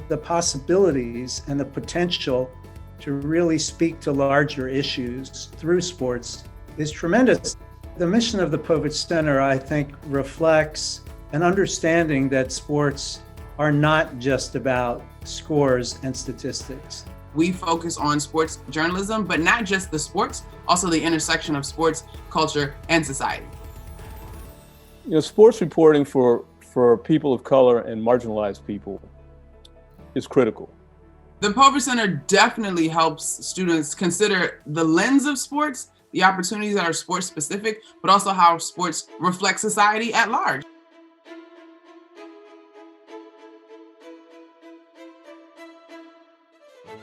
the possibilities and the potential to really speak to larger issues through sports is tremendous. The mission of the Povich Center, I think, reflects an understanding that sports are not just about scores and statistics. We focus on sports journalism, but not just the sports, also the intersection of sports, culture, and society. Sports reporting for people of color and marginalized people is critical. The Povich Center definitely helps students consider the lens of sports, the opportunities that are sports specific, but also how sports reflect society at large.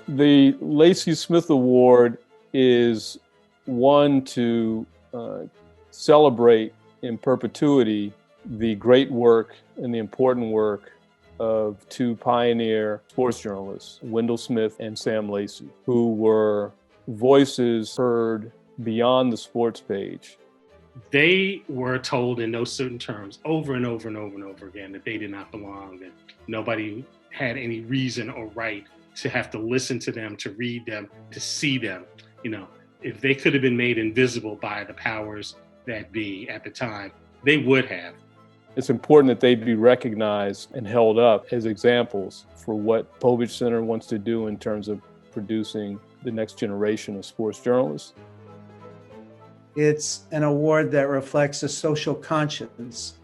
The Lacy-Smith Award is one to celebrate in perpetuity the great work and the important work of two pioneer sports journalists, Wendell Smith and Sam Lacy, who were voices heard beyond the sports page. They were told in those certain terms over and over and over and over again that they did not belong, that nobody had any reason or right to have to listen to them, to read them, to see them. If they could have been made invisible by the powers that be at the time, they would have. It's important that they be recognized and held up as examples for what Povich Center wants to do in terms of producing the next generation of sports journalists. It's an award that reflects a social conscience.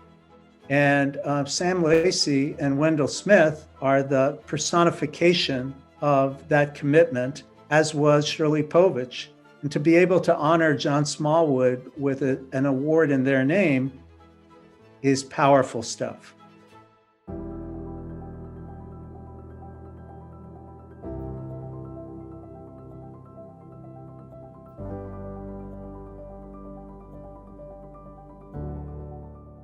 And Sam Lacy and Wendell Smith are the personification of that commitment, as was Shirley Povich. And to be able to honor John Smallwood with an award in their name is powerful stuff.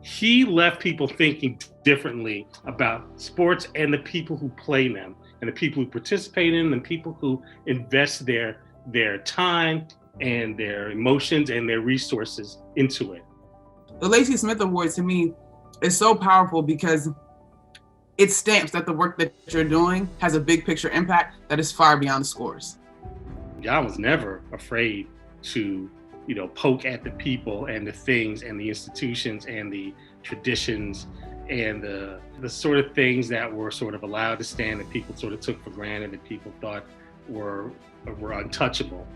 He left people thinking differently about sports and the people who play them, and the people who participate in them, and people who invest their time and their emotions and their resources into it. The Lacy-Smith Award, to me, is so powerful because it stamps that the work that you're doing has a big picture impact that is far beyond the scores. John was never afraid to poke at the people and the things and the institutions and the traditions and the sort of things that were sort of allowed to stand, that people sort of took for granted, that people thought were untouchable.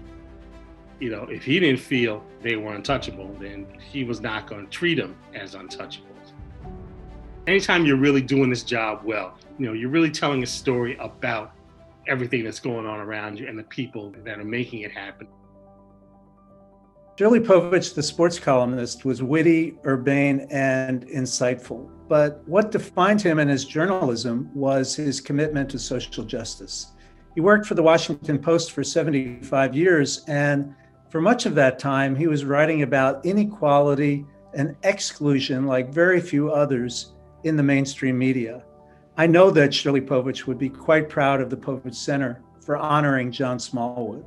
If he didn't feel they were untouchable, then he was not going to treat them as untouchables. Anytime you're really doing this job well, you're really telling a story about everything that's going on around you and the people that are making it happen. Shirley Povich, the sports columnist, was witty, urbane, and insightful. But what defined him in his journalism was his commitment to social justice. He worked for the Washington Post for 75 years, and for much of that time, he was writing about inequality and exclusion like very few others in the mainstream media. I know that Shirley Povich would be quite proud of the Povich Center for honoring John Smallwood.